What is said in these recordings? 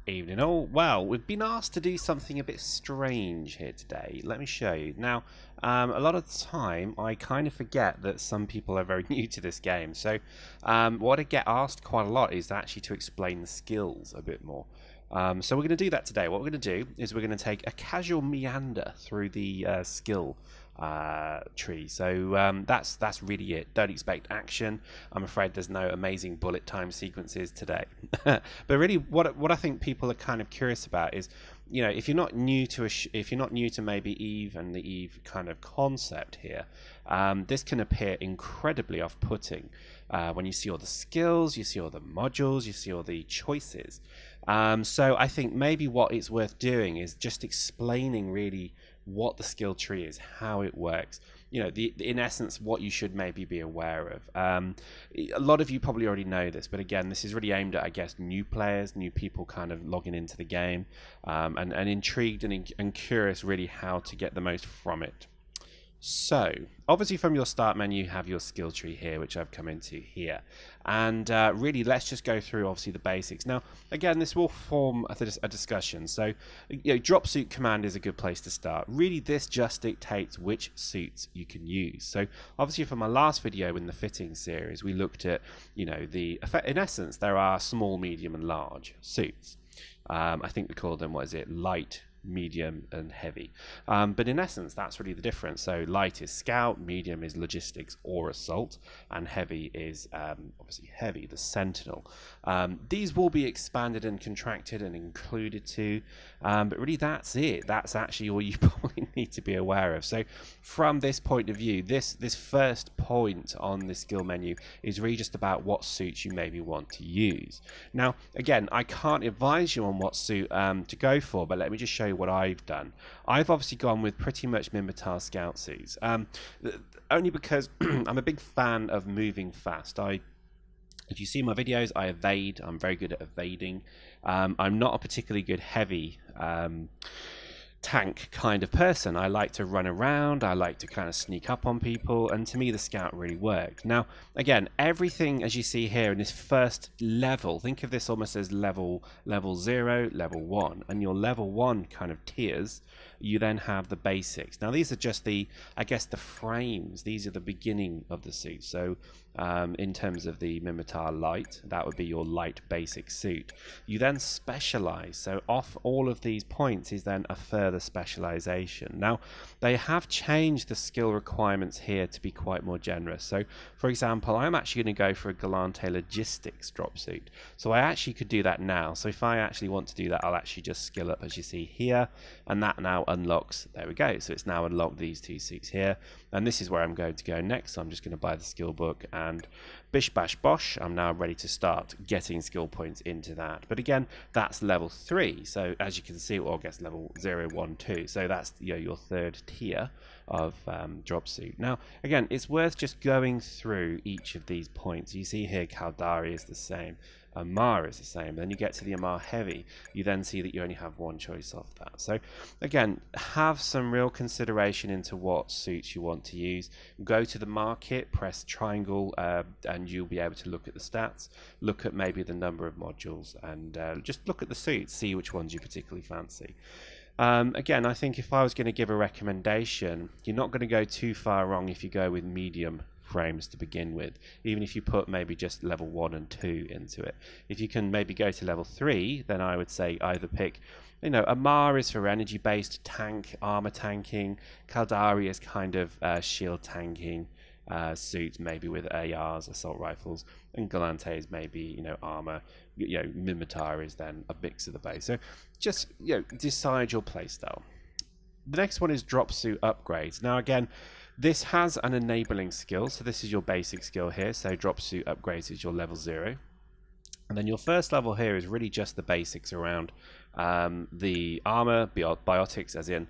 Evening all. Well, we've been asked to do something a bit strange here today. Let me show you. Now, a lot of the time, I kind of forget that some people are very new to this game. So, what I get asked quite a lot is actually to explain the skills a bit more. So we're going to do that today. What we're going to do is we're going to take a casual meander through the skill tree. So that's really it. Don't expect action. I'm afraid there's no amazing bullet time sequences today. But really, what I think people are kind of curious about is, you know, if you're not new to if you're not new to maybe Eve and the Eve kind of concept here, this can appear incredibly off-putting when you see all the skills, you see all the modules, you see all the choices. So I think maybe what it's worth doing is just explaining really what the skill tree is, how it works, you know, in essence what you should maybe be aware of. A lot of you probably already know this, but again, this is really aimed at, I guess, new players, new people kind of logging into the game, and intrigued and curious really how to get the most from it. So obviously from your start menu you have your skill tree here, which I've come into here, and really let's just go through obviously the basics. Now again, this will form a discussion, so you know, drop suit command is a good place to start. Really this just dictates which suits you can use. So obviously from my last video in the fitting series we looked at, you know, in essence there are small, medium and large suits. I think we call them, what is it, light, medium and heavy, but in essence that's really the difference. So light is scout, medium is logistics or assault, and heavy is obviously heavy, the sentinel. These will be expanded and contracted and included too, but really that's it. That's actually all you probably need to be aware of. So from this point of view, this first point on the skill menu is really just about what suits you maybe want to use. Now again, I can't advise you on what suit to go for, but let me just show you what I've done. I've obviously gone with pretty much Minmatar scout suits, only because I'm a big fan of moving fast. If you see my videos, I evade. I'm very good at evading. I'm not a particularly good heavy tank kind of person. I like to run around, I like to kind of sneak up on people, and to me the scout really worked. Now again, everything as you see here in this first level, think of this almost as level 0, level 1, and your level 1 kind of tiers, you then have the basics. Now these are just the, I guess, the frames. These are the beginning of the suit. So in terms of the Minmatar light, that would be your light basic suit. You then specialize, so off all of these points is then a further specialization. Now they have changed the skill requirements here to be quite more generous. So for example, I'm actually going to go for a Galante logistics drop suit, so I actually could do that now. So if I actually want to do that, I'll actually just skill up as you see here, and that now unlocks, there we go, so it's now unlocked these two suits here, and this is where I'm going to go next. So I'm just going to buy the skill book, and bish bash bosh, I'm now ready to start getting skill points into that. But again, that's level 3, so as you can see it all gets level 0, 1, 2, so that's, you know, your third tier of drop suit. Now again, it's worth just going through each of these points. You see here Caldari is the same, Amar is the same, then you get to the Amar heavy, you then see that you only have one choice off that. So again, have some real consideration into what suits you want to use. Go to the market, press triangle, and you'll be able to look at the stats, look at maybe the number of modules, and just look at the suits, see which ones you particularly fancy. Again, I think if I was going to give a recommendation, you're not going to go too far wrong if you go with medium frames to begin with, even if you put maybe just level 1 and 2 into it. If you can maybe go to level 3, then I would say either pick, you know, Amar is for energy based tank, armor tanking, Caldari is kind of shield tanking suits, maybe with ARs, assault rifles, and Galante is maybe, you know, armor. You know, Minmatar is then a mix of the base. So just, you know, decide your playstyle. The next one is drop suit upgrades. Now again, this has an enabling skill, so this is your basic skill here. So drop suit upgrades is your level 0, and then your first level here is really just the basics around the armor, biotics, as in,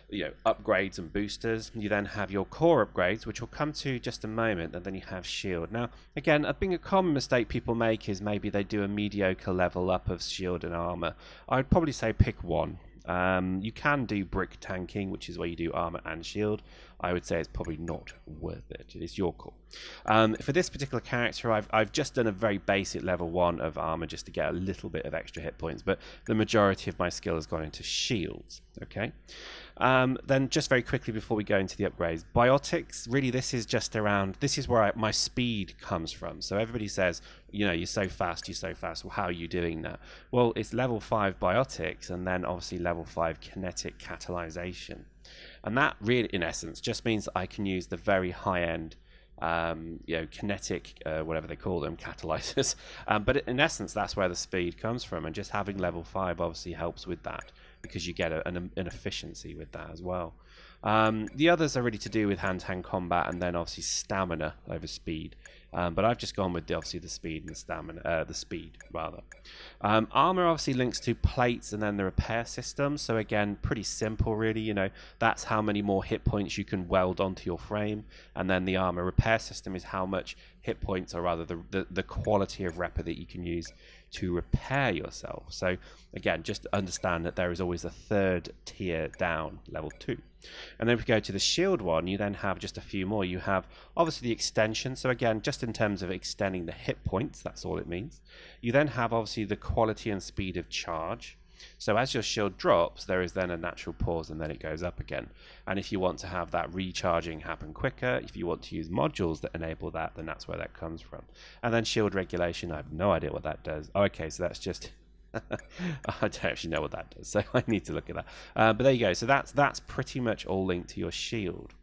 you know, upgrades and boosters. You then have your core upgrades, which we'll come to just a moment, and then you have shield. Now again, I think a common mistake people make is maybe they do a mediocre level up of shield and armor. I'd probably say pick one. You can do brick tanking, which is where you do armor and shield. I would say it's probably not worth it. It's your call. For this particular character, I've just done a very basic level 1 of armor just to get a little bit of extra hit points, but the majority of my skill has gone into shields. Okay. Then just very quickly before we go into the upgrades, biotics, really this is just around, this is where my speed comes from. So everybody says, you know, you're so fast, well, how are you doing that? Well, it's level 5 biotics and then obviously level 5 kinetic catalyzation. And that really, in essence, just means that I can use the very high-end you know, kinetic, whatever they call them, catalyzers. But in essence, that's where the speed comes from. And just having level 5 obviously helps with that, because you get an efficiency with that as well. The others are really to do with hand-to-hand combat and then obviously stamina over speed. But I've just gone with obviously the speed and the stamina, the speed rather. Armor obviously links to plates and then the repair system. So again, pretty simple really. You know, that's how many more hit points you can weld onto your frame, and then the armor repair system is how much hit points, or rather the quality of repper that you can use to repair yourself. So again, just understand that there is always a third tier down, level 2. And then if we go to the shield one, you then have just a few more. You have obviously the extension. So again, just in terms of extending the hit points, that's all it means. You then have obviously the quality and speed of charge. So as your shield drops, there is then a natural pause and then it goes up again. And if you want to have that recharging happen quicker, if you want to use modules that enable that, then that's where that comes from. And then shield regulation, I have no idea what that does. Oh, okay, so that's just I don't actually know what that does, so I need to look at that. But there you go. So that's pretty much all linked to your shield.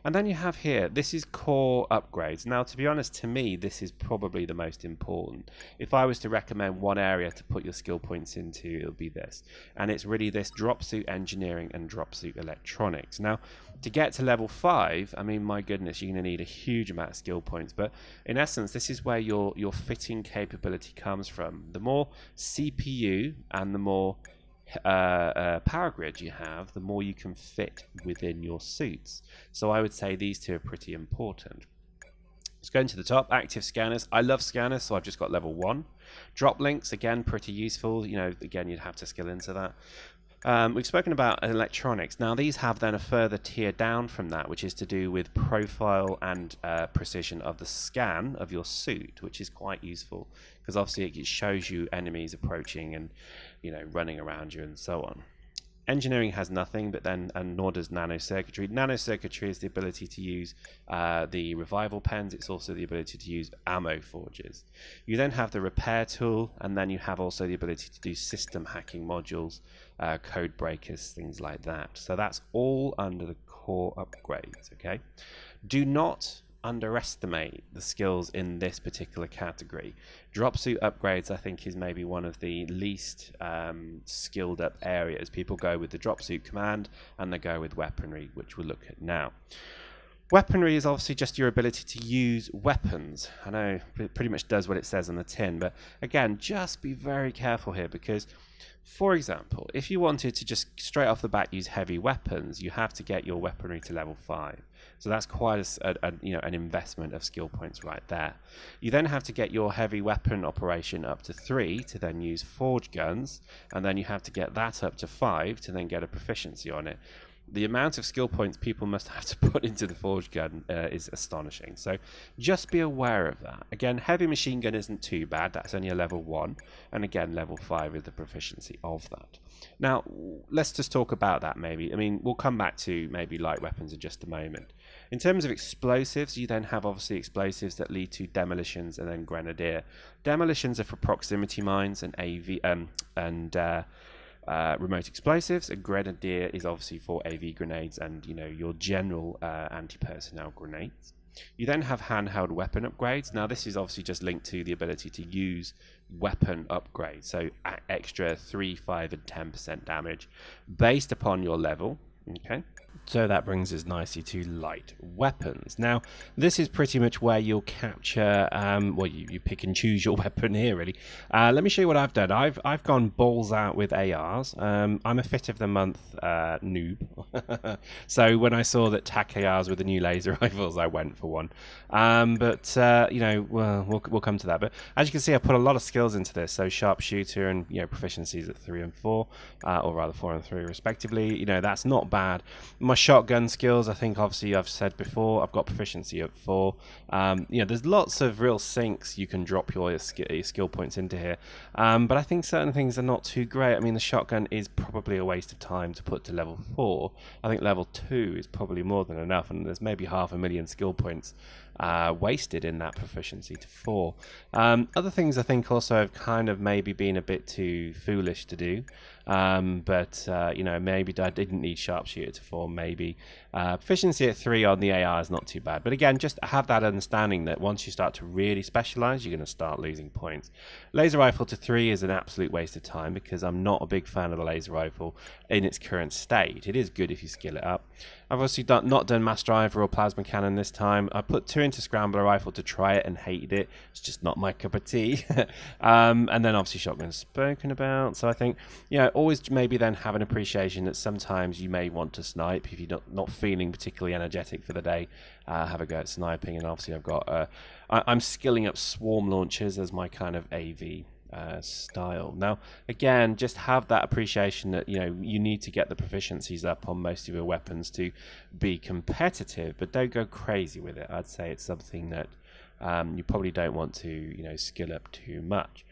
And then you have here, this is core upgrades. Now, to be honest, to me, this is probably the most important. If I was to recommend one area to put your skill points into, it would be this. And it's really this dropsuit engineering and dropsuit electronics. Now, to get to level 5, I mean, my goodness, you're going to need a huge amount of skill points. But in essence, this is where your fitting capability comes from. The more CPU and the more power grid you have, the more you can fit within your suits. So I would say these two are pretty important. Let's go into the top. Active scanners. I love scanners, so I've just got level 1. Drop links, again, pretty useful. You know, again, you'd have to skill into that. We've spoken about electronics. Now these have then a further tier down from that, which is to do with profile and precision of the scan of your suit, which is quite useful because obviously it shows you enemies approaching and, you know, running around you and so on. Engineering has nothing, but then, and nor does nanocircuitry. Nanocircuitry is the ability to use the revival pens. It's also the ability to use ammo forges. You then have the repair tool, and then you have also the ability to do system hacking modules, code breakers, things like that. So that's all under the core upgrades, okay? Do not underestimate the skills in this particular category. Dropsuit upgrades, I think, is maybe one of the least skilled up areas. People go with the dropsuit command and they go with weaponry, which we'll look at now. Weaponry is obviously just your ability to use weapons. I know it pretty much does what it says on the tin, but again, just be very careful here because, for example, if you wanted to just straight off the bat use heavy weapons, you have to get your weaponry to level 5. So that's quite you know, an investment of skill points right there. You then have to get your heavy weapon operation up to 3 to then use forge guns, and then you have to get that up to 5 to then get a proficiency on it. The amount of skill points people must have to put into the forge gun is astonishing. So just be aware of that. Again, heavy machine gun isn't too bad. That's only a level 1. And again, level 5 is the proficiency of that. Now, let's just talk about that maybe. I mean, we'll come back to maybe light weapons in just a moment. In terms of explosives, you then have obviously explosives that lead to demolitions and then grenadier. Demolitions are for proximity mines and remote explosives. A grenadier is obviously for AV grenades and, you know, your general anti-personnel grenades. You then have handheld weapon upgrades. Now this is obviously just linked to the ability to use weapon upgrades, so extra 3, 5 and 10% damage based upon your level. Okay, so that brings us nicely to light weapons. Now this is pretty much where you'll capture well, you pick and choose your weapon here really. Let me show you what I've done. I've gone balls out with ARs. I'm a fit of the month noob. So when I saw that TAC ARs with the new laser rifles, I went for one. But you know, we'll come to that. But as you can see, I put a lot of skills into this. So sharpshooter and, you know, proficiencies at 3 and 4, or rather 4 and 3 respectively. You know, that's not bad. My shotgun skills, I think obviously I've said before, I've got proficiency at 4. There's lots of real sinks you can drop your skill points into here. But I think certain things are not too great. I mean, the shotgun is probably a waste of time to put to level 4. I think level 2 is probably more than enough, and there's maybe 500,000 skill points wasted in that proficiency to 4. Other things I think also have kind of maybe been a bit too foolish to do. Maybe I didn't need sharpshooter to 4. Maybe proficiency at 3 on the AR is not too bad. But again, just have that understanding that once you start to really specialize, you're going to start losing points. Laser rifle to 3 is an absolute waste of time because I'm not a big fan of the laser rifle in its current state. It is good if you skill it up. I've obviously not done mass driver or plasma cannon this time. I put 2 into scrambler rifle to try it and hated it. It's just not my cup of tea. And then obviously shotgun spoken about. So I think, always maybe then have an appreciation that sometimes you may want to snipe if you're not feeling particularly energetic for the day. Have a go at sniping. And obviously I've got I'm skilling up swarm launchers as my kind of AV style. Now again, just have that appreciation that you need to get the proficiencies up on most of your weapons to be competitive, but don't go crazy with it. I'd say it's something that you probably don't want to skill up too much.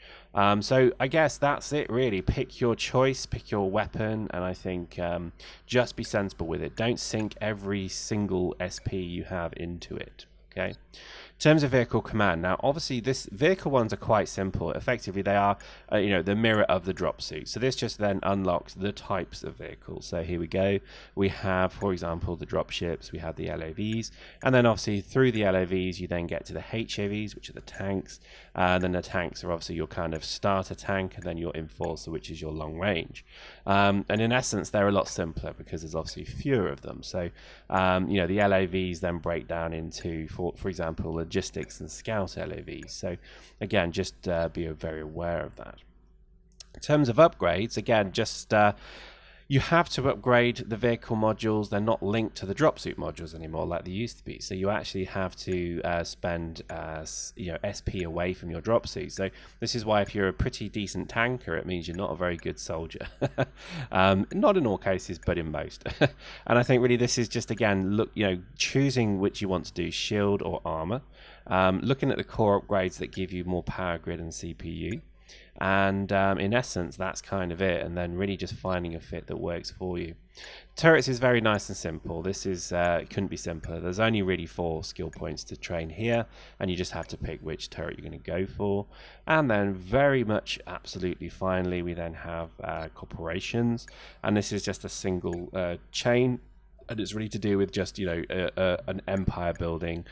So I guess that's it really. Pick your choice, pick your weapon, and I think just be sensible with it. Don't sink every single SP you have into it. Okay. In terms of vehicle command, now obviously this vehicle ones are quite simple. Effectively they are the mirror of the drop suit. So this just then unlocks the types of vehicles. So here we go. We have, for example, the drop ships, we have the LAVs, and then obviously through the LAVs you then get to the HAVs, which are the tanks. Then the tanks are obviously your kind of starter tank, and then your enforcer, which is your long range. And in essence they're a lot simpler because there's obviously fewer of them. So the LAVs then break down into, for example, logistics and scout LAVs. So again, just be very aware of that. In terms of upgrades, again, just you have to upgrade the vehicle modules. They're not linked to the drop suit modules anymore like they used to be. So you actually have to spend SP away from your drop suit. So this is why if you're a pretty decent tanker, it means you're not a very good soldier. Not in all cases, but in most. And I think really this is just, again, choosing which you want to do, shield or armor. Looking at the core upgrades that give you more power grid and CPU. And in essence that's kind of it, and then really just finding a fit that works for you. Turrets is very nice and simple. This is couldn't be simpler. There's only really 4 skill points to train here, and you just have to pick which turret you're going to go for. And then very much absolutely finally we then have corporations, and this is just a single chain, and it's really to do with just an empire building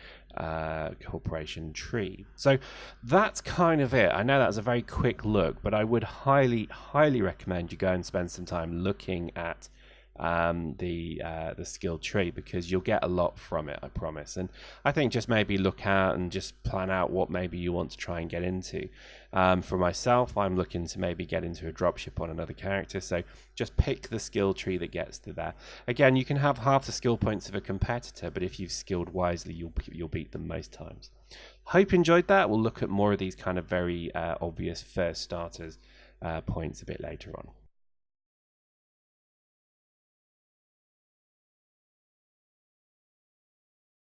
corporation tree. So that's kind of it. I know that was a very quick look, but I would highly recommend you go and spend some time looking at the skill tree, because you'll get a lot from it, I promise. And I think just maybe look out and just plan out what maybe you want to try and get into. For myself, I'm looking to maybe get into a dropship on another character, so just pick the skill tree that gets to there. Again, you can have half the skill points of a competitor, but if you've skilled wisely, you'll beat them most times. Hope you enjoyed that. We'll look at more of these kind of very obvious first starters points a bit later on.